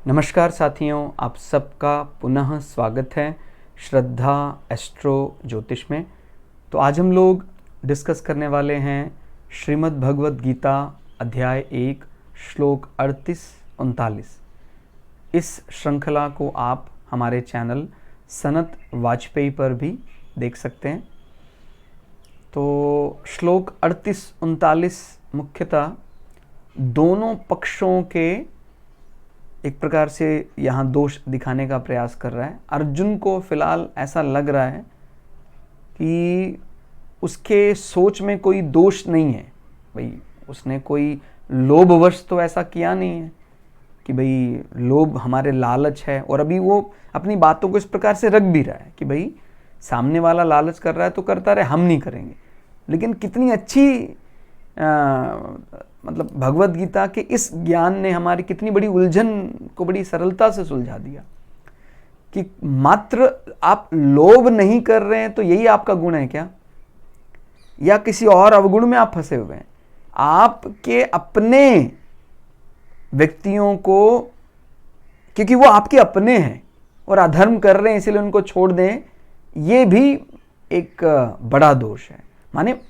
नमस्कार साथियों, आप सबका पुनः स्वागत है श्रद्धा एस्ट्रो ज्योतिष में। तो आज हम लोग डिस्कस करने वाले हैं श्रीमद् भगवद गीता अध्याय 1 श्लोक 38-39। इस श्रृंखला को आप हमारे चैनल सनत वाजपेयी पर भी देख सकते हैं। तो श्लोक 38-39 मुख्यतः दोनों पक्षों के एक प्रकार से यहाँ दोष दिखाने का प्रयास कर रहा है। अर्जुन को फिलहाल ऐसा लग रहा है कि उसके सोच में कोई दोष नहीं है। भाई उसने कोई लोभवश तो ऐसा किया नहीं है कि भाई लोभ हमारे लालच है, और अभी वो अपनी बातों को इस प्रकार से रख भी रहा है कि भाई सामने वाला लालच कर रहा है तो करता रहे, हम नहीं करेंगे। लेकिन कितनी अच्छी मतलब भगवद गीता के इस ज्ञान ने हमारी कितनी बड़ी उलझन को बड़ी सरलता से सुलझा दिया कि मात्र आप लोभ नहीं कर रहे हैं तो यही आपका गुण है क्या, या किसी और अवगुण में आप फंसे हुए हैं। आपके अपने व्यक्तियों को, क्योंकि वो आपके अपने हैं और अधर्म कर रहे हैं इसलिए उनको छोड़ दें, ये भी एक बड़ा दोष है। माने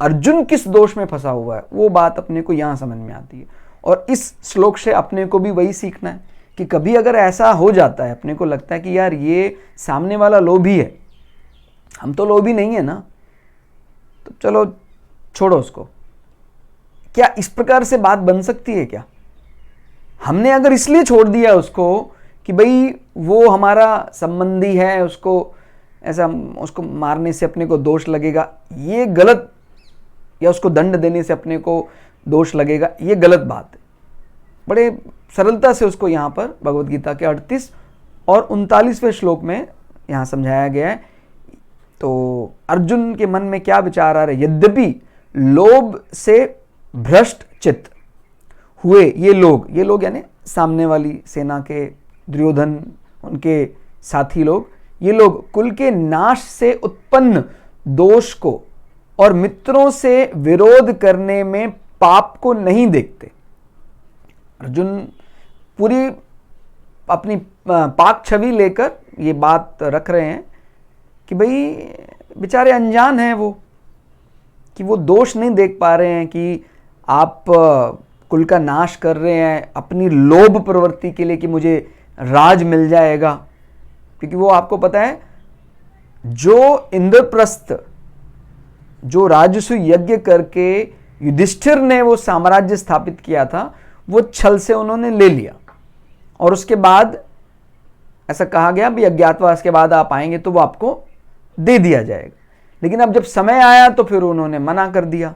अर्जुन किस दोष में फंसा हुआ है वो बात अपने को यहां समझ में आती है। और इस श्लोक से अपने को भी वही सीखना है कि कभी अगर ऐसा हो जाता है, अपने को लगता है कि यार ये सामने वाला लोभी है, हम तो लोभी नहीं है ना, तो चलो छोड़ो उसको। क्या इस प्रकार से बात बन सकती है क्या? हमने अगर इसलिए छोड़ दिया उसको कि भाई वो हमारा संबंधी है, उसको ऐसा उसको मारने से अपने को दोष लगेगा, ये गलत, या उसको दंड देने से अपने को दोष लगेगा, ये गलत बात है। बड़े सरलता से उसको यहाँ पर भगवद गीता के 38 और 39वें श्लोक में यहाँ समझाया गया है। तो अर्जुन के मन में क्या विचार आ रहे? यद्यपि लोभ से भ्रष्ट चित्त हुए ये लोग यानी सामने वाली सेना के दुर्योधन, उनके साथी लोग, ये लोग कुल के नाश से उत्पन्न दोष को और मित्रों से विरोध करने में पाप को नहीं देखते। अर्जुन पूरी अपनी पाक छवि लेकर ये बात रख रहे हैं कि भाई बेचारे अनजान हैं वो, कि वो दोष नहीं देख पा रहे हैं कि आप कुल का नाश कर रहे हैं अपनी लोभ प्रवृत्ति के लिए कि मुझे राज मिल जाएगा। क्योंकि वो आपको पता है, जो इंद्रप्रस्थ, जो राजसु यज्ञ करके युधिष्ठिर ने वो साम्राज्य स्थापित किया था, वो छल से उन्होंने ले लिया। और उसके बाद ऐसा कहा गया भी अज्ञातवास के बाद आप आएंगे तो वो आपको दे दिया जाएगा। लेकिन अब जब समय आया तो फिर उन्होंने मना कर दिया।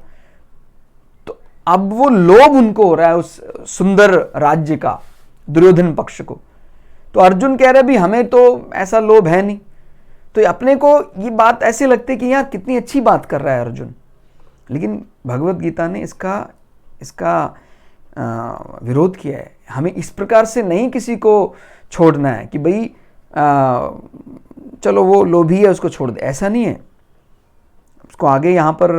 तो अब वो लोभ उनको हो रहा है उस सुंदर राज्य का, दुर्योधन पक्ष को। तो अर्जुन कह रहे भी हमें तो ऐसा लोभ है नहीं। तो अपने को ये बात ऐसी लगती है कि यार कितनी अच्छी बात कर रहा है अर्जुन, लेकिन भगवद गीता ने इसका विरोध किया है। हमें इस प्रकार से नहीं किसी को छोड़ना है कि भाई चलो वो लोभी है उसको छोड़ दे, ऐसा नहीं है। उसको आगे यहाँ पर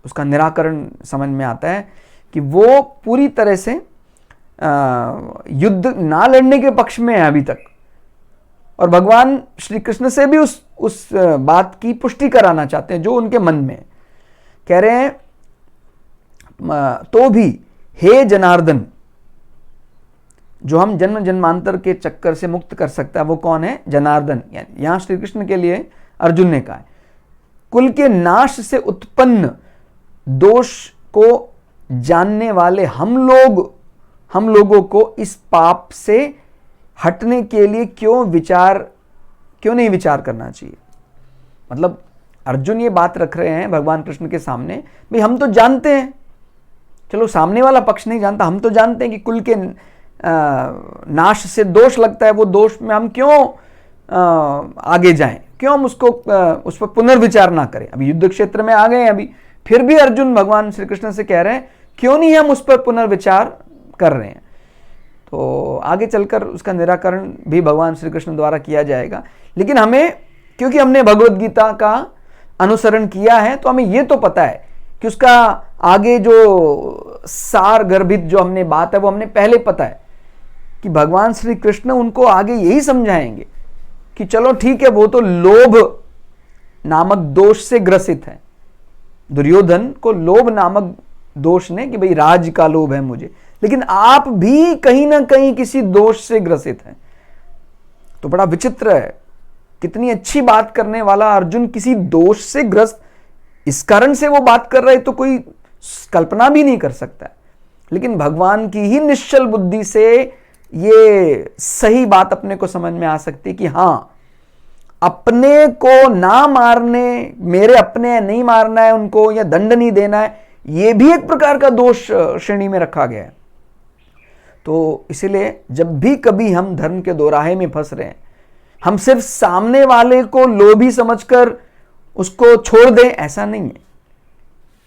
उसका निराकरण समझ में आता है कि वो पूरी तरह से युद्ध ना लड़ने के पक्ष में है अभी तक, और भगवान श्री कृष्ण से भी उस बात की पुष्टि कराना चाहते हैं जो उनके मन में। कह रहे हैं तो भी हे जनार्दन, जो हम जन्म जन्मांतर के चक्कर से मुक्त कर सकता है वो कौन है? जनार्दन। यानी यहां श्री कृष्ण के लिए अर्जुन ने कहा है, कुल के नाश से उत्पन्न दोष को जानने वाले हम लोगों को इस पाप से हटने के लिए क्यों नहीं विचार करना चाहिए। मतलब अर्जुन ये बात रख रहे हैं भगवान कृष्ण के सामने, भाई हम तो जानते हैं, चलो सामने वाला पक्ष नहीं जानता, हम तो जानते हैं कि कुल के नाश से दोष लगता है, वो दोष में हम क्यों आगे जाएं, क्यों हम उसको उस पर पुनर्विचार ना करें। अभी युद्ध क्षेत्र में आ गए हैं अभी, फिर भी अर्जुन भगवान श्री कृष्ण से कह रहे हैं क्यों नहीं हम उस पर पुनर्विचार कर रहे हैं। तो आगे चलकर उसका निराकरण भी भगवान श्री कृष्ण द्वारा किया जाएगा। लेकिन हमें, क्योंकि हमने भगवद गीता का अनुसरण किया है, तो हमें यह तो पता है कि उसका आगे जो सार गर्भित जो हमने बात है वो हमने पहले पता है कि भगवान श्री कृष्ण उनको आगे यही समझाएंगे कि चलो ठीक है, वो तो लोभ नामक दोष से ग्रसित है। दुर्योधन को लोभ नामक दोष ने कि भाई राज का लोभ है मुझे, लेकिन आप भी कहीं ना कहीं किसी दोष से ग्रसित हैं। तो बड़ा विचित्र है, कितनी अच्छी बात करने वाला अर्जुन किसी दोष से ग्रस्त, इस कारण से वो बात कर रहे तो कोई कल्पना भी नहीं कर सकता। लेकिन भगवान की ही निश्चल बुद्धि से ये सही बात अपने को समझ में आ सकती है कि हाँ, अपने को ना मारने, मेरे अपने हैं, नहीं मारना है उनको या दंड नहीं देना है, ये भी एक प्रकार का दोष श्रेणी में रखा गया है। तो इसीलिए जब भी कभी हम धर्म के दोराहे में फंस रहे हैं, हम सिर्फ सामने वाले को लोभी समझकर उसको छोड़ दें, ऐसा नहीं है।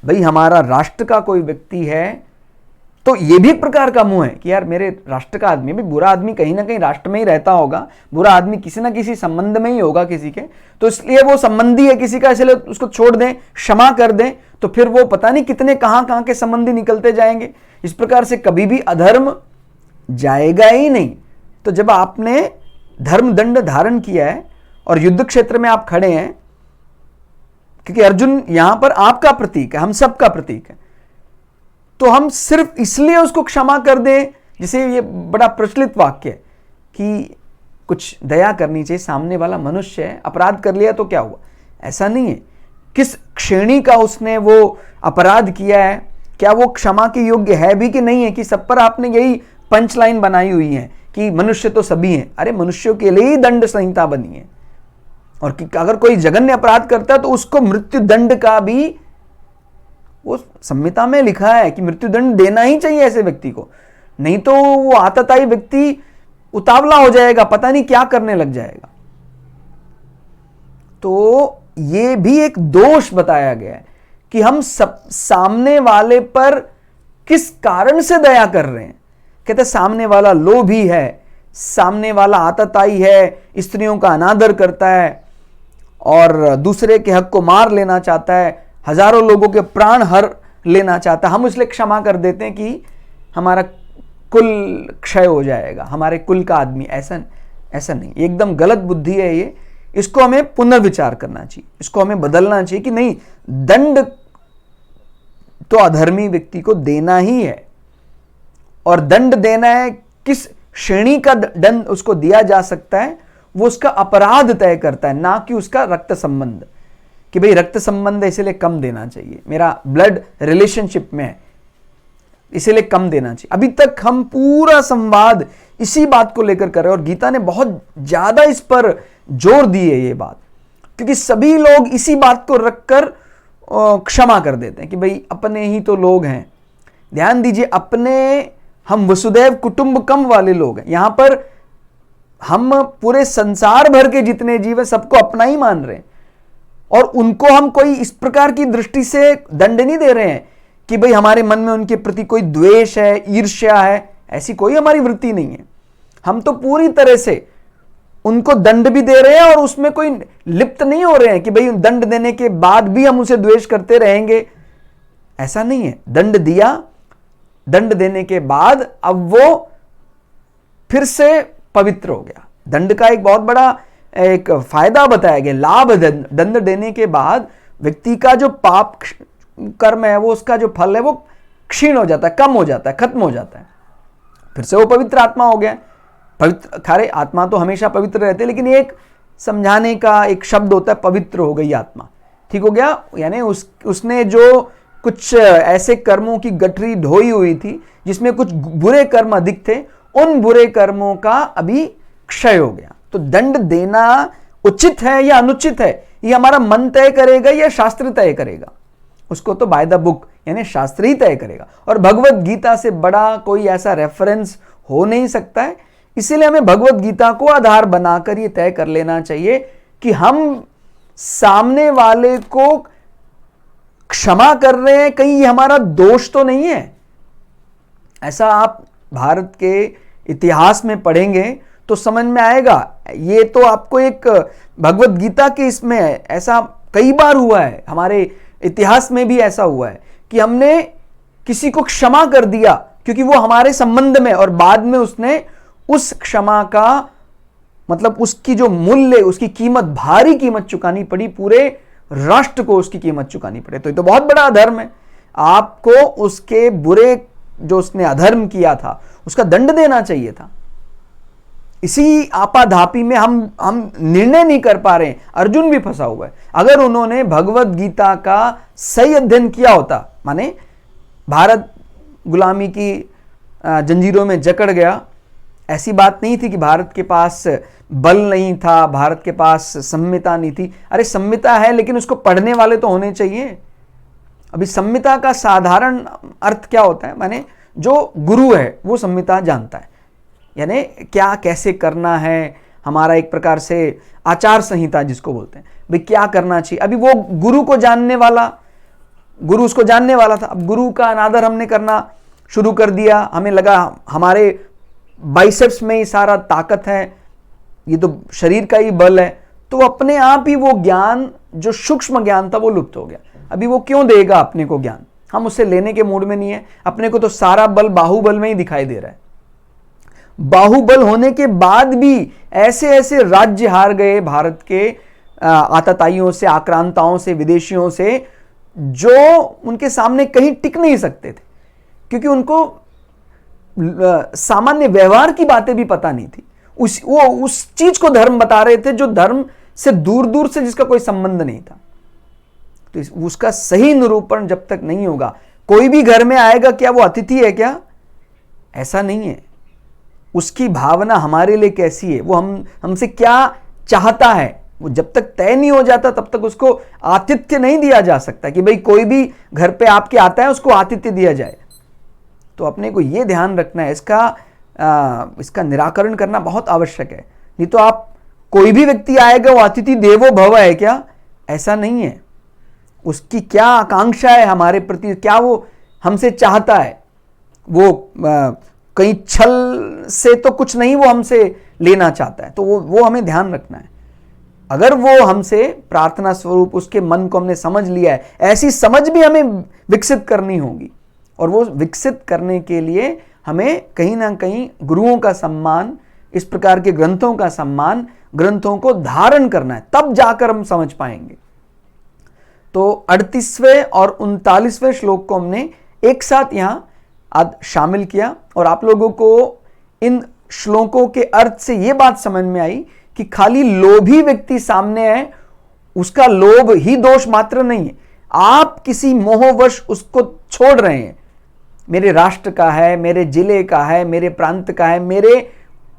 भाई हमारा राष्ट्र का कोई व्यक्ति है तो ये भी एक प्रकार का मुंह है कि यार मेरे राष्ट्र का आदमी, भी बुरा आदमी कहीं ना कहीं राष्ट्र में ही रहता होगा, बुरा आदमी किसी ना किसी संबंध में ही होगा किसी के, तो इसलिए वो संबंधी है किसी का, इसलिए उसको छोड़ दें, क्षमा कर दें, तो फिर वो पता नहीं कितने कहां के संबंधी निकलते जाएंगे। इस प्रकार से कभी भी अधर्म जाएगा ही नहीं। तो जब आपने धर्म दंड धारण किया है और युद्ध क्षेत्र में आप खड़े हैं, क्योंकि अर्जुन यहां पर आपका प्रतीक है, हम सबका प्रतीक है, तो हम सिर्फ इसलिए उसको क्षमा कर दें, जैसे ये बड़ा प्रचलित वाक्य है कि कुछ दया करनी चाहिए, सामने वाला मनुष्य है, अपराध कर लिया तो क्या हुआ, ऐसा नहीं है। किस श्रेणी का उसने वो अपराध किया है, क्या वो क्षमा के योग्य है भी कि नहीं है, कि सब पर आपने यही पंच लाइन बनाई हुई है कि मनुष्य तो सभी हैं। अरे मनुष्यों के लिए ही दंड संहिता बनी है, और कि अगर कोई जघन्य अपराध करता है तो उसको मृत्यु दंड का भी वो संहिता में लिखा है कि मृत्यु दंड देना ही चाहिए ऐसे व्यक्ति को, नहीं तो वो आतताई व्यक्ति उतावला हो जाएगा, पता नहीं क्या करने लग जाएगा। तो ये भी एक दोष बताया गया है कि हम सब सामने वाले पर किस कारण से दया कर रहे हैं। कहते सामने वाला लोभी है, सामने वाला आतताई है, स्त्रियों का अनादर करता है और दूसरे के हक को मार लेना चाहता है, हजारों लोगों के प्राण हर लेना चाहता है, हम इसलिए क्षमा कर देते हैं कि हमारा कुल क्षय हो जाएगा, हमारे कुल का आदमी। ऐसा नहीं, एकदम गलत बुद्धि है ये। इसको हमें पुनर्विचार करना चाहिए, इसको हमें बदलना चाहिए कि नहीं, दंड तो अधर्मी व्यक्ति को देना ही है, और दंड देना है किस श्रेणी का दंड उसको दिया जा सकता है वो उसका अपराध तय करता है, ना कि उसका रक्त संबंध, कि भाई रक्त संबंध है इसलिए कम देना चाहिए, मेरा ब्लड रिलेशनशिप में है इसलिए कम देना चाहिए। अभी तक हम पूरा संवाद इसी बात को लेकर कर रहे हैं, और गीता ने बहुत ज्यादा इस पर जोर दी है ये बात, क्योंकि सभी लोग इसी बात को रखकर क्षमा कर देते हैं कि भाई अपने ही तो लोग हैं। ध्यान दीजिए, अपने, हम वसुदैव कुटुंबकम वाले लोग हैं। यहां पर हम पूरे संसार भर के जितने जीव हैं सबको अपना ही मान रहे हैं, और उनको हम कोई इस प्रकार की दृष्टि से दंड नहीं दे रहे हैं कि भाई हमारे मन में उनके प्रति कोई द्वेष है, ईर्ष्या है, ऐसी कोई हमारी वृत्ति नहीं है। हम तो पूरी तरह से उनको दंड भी दे रहे हैं और उसमें कोई लिप्त नहीं हो रहे हैं कि भाई दंड देने के बाद भी हम उसे द्वेष करते रहेंगे, ऐसा नहीं है। दंड दिया, दंड देने के बाद अब वो फिर से पवित्र हो गया। दंड का एक बहुत बड़ा एक फायदा बताया गया, लाभ। दंड देने के बाद व्यक्ति का जो पाप कर्म है, वो उसका जो फल है वो क्षीण हो जाता है, कम हो जाता है, खत्म हो जाता है, फिर से वो पवित्र आत्मा हो गया। पवित्र, खारे आत्मा तो हमेशा पवित्र रहते, लेकिन एक समझाने का एक शब्द होता है, पवित्र हो गई आत्मा, ठीक हो गया। यानी उसने जो कुछ ऐसे कर्मों की गठरी ढोई हुई थी जिसमें कुछ बुरे कर्म अधिक थे, उन बुरे कर्मों का अभी क्षय हो गया। तो दंड देना उचित है या अनुचित है, ये हमारा मन तय करेगा या शास्त्र तय करेगा, उसको तो बाय द बुक यानी शास्त्र ही तय करेगा। और भगवत गीता से बड़ा कोई ऐसा रेफरेंस हो नहीं सकता है, इसीलिए हमें भगवत गीता को आधार बनाकर ये तय कर लेना चाहिए कि हम सामने वाले को क्षमा कर रहे हैं, कहीं ये हमारा दोष तो नहीं है। ऐसा आप भारत के इतिहास में पढ़ेंगे तो समझ में आएगा। ये तो आपको एक भगवत गीता के इसमें है, ऐसा कई बार हुआ है, हमारे इतिहास में भी ऐसा हुआ है कि हमने किसी को क्षमा कर दिया क्योंकि वो हमारे संबंध में, और बाद में उसने उस क्षमा का मतलब उसकी जो मूल्य, उसकी कीमत, भारी कीमत चुकानी पड़ी, पूरे राष्ट्र को उसकी कीमत चुकानी पड़े। तो ये तो बहुत बड़ा अधर्म है। आपको उसके बुरे, जो उसने अधर्म किया था, उसका दंड देना चाहिए था। इसी आपाधापी में हम निर्णय नहीं कर पा रहे हैं। अर्जुन भी फंसा हुआ है। अगर उन्होंने भगवत गीता का सही अध्ययन किया होता, माने भारत गुलामी की जंजीरों में जकड़ गया, ऐसी बात नहीं थी कि भारत के पास बल नहीं था, भारत के पास संहिता नहीं थी। अरे संहिता है, लेकिन उसको पढ़ने वाले तो होने चाहिए। अभी संहिता का साधारण अर्थ क्या होता है, माने जो गुरु है वो संहिता जानता है, यानी क्या कैसे करना है, हमारा एक प्रकार से आचार संहिता जिसको बोलते हैं, भाई क्या करना चाहिए। अभी वो गुरु को जानने वाला, गुरु उसको जानने वाला था। अब गुरु का अनादर हमने करना शुरू कर दिया, हमें लगा हमारे बाइसेप्स में ही सारा ताकत है, ये तो शरीर का ही बल है, तो अपने आप ही वो ज्ञान, जो सूक्ष्म ज्ञान था, वो लुप्त हो गया। अभी वो क्यों देगा अपने को ज्ञान, हम उससे लेने के मूड में नहीं है। अपने को तो सारा बल बाहुबल में ही दिखाई दे रहा है। बाहुबल होने के बाद भी ऐसे ऐसे राज्य हार गए भारत के आतताइयों से, आक्रांताओं से, विदेशियों से, जो उनके सामने कहीं टिक नहीं सकते थे, क्योंकि उनको सामान्य व्यवहार की बातें भी पता नहीं थी। वो उस चीज को धर्म बता रहे थे जो धर्म से दूर दूर से, जिसका कोई संबंध नहीं था। तो उसका सही निरूपण जब तक नहीं होगा, कोई भी घर में आएगा, क्या वो अतिथि है क्या? ऐसा नहीं है। उसकी भावना हमारे लिए कैसी है, वो हमसे क्या चाहता है, वो जब तक तय नहीं हो जाता तब तक उसको आतिथ्य नहीं दिया जा सकता कि भाई कोई भी घर पे आपके आता है उसको आतिथ्य दिया जाए। तो अपने को ये ध्यान रखना है, इसका निराकरण करना बहुत आवश्यक है। नहीं तो आप, कोई भी व्यक्ति आएगा वो अतिथि देवो भव है क्या? ऐसा नहीं है। उसकी क्या आकांक्षा है हमारे प्रति, क्या वो हमसे चाहता है। वो कहीं छल से तो कुछ नहीं वो हमसे लेना चाहता है, तो वो हमें ध्यान रखना है। अगर वो हमसे प्रार्थना स्वरूप उसके मन को हमने समझ लिया है, ऐसी समझ भी हमें विकसित करनी होगी। और वो विकसित करने के लिए हमें कहीं ना कहीं गुरुओं का सम्मान, इस प्रकार के ग्रंथों का सम्मान, ग्रंथों को धारण करना है, तब जाकर हम समझ पाएंगे। तो 38वें और 39वें श्लोक को हमने एक साथ यहां आज शामिल किया, और आप लोगों को इन श्लोकों के अर्थ से यह बात समझ में आई कि खाली लोभी व्यक्ति सामने है, उसका लोभ ही दोष मात्र नहीं है। आप किसी मोहवश उसको छोड़ रहे हैं, मेरे राष्ट्र का है, मेरे जिले का है, मेरे प्रांत का है, मेरे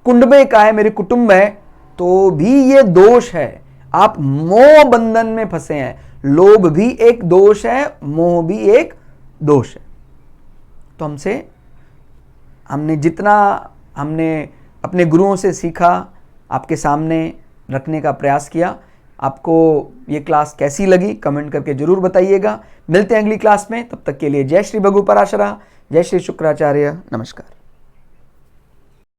कुंडबे का है, मेरे कुटुंब है, तो भी ये दोष है। आप मोह बंधन में फंसे हैं। लोभ भी एक दोष है, मोह भी एक दोष है। तो हमने जितना अपने गुरुओं से सीखा, आपके सामने रखने का प्रयास किया। आपको ये क्लास कैसी लगी कमेंट करके जरूर बताइएगा। मिलते हैं अगली क्लास में, तब तक के लिए जय श्री भगु पराशरा, जय श्री शुक्राचार्य, नमस्कार।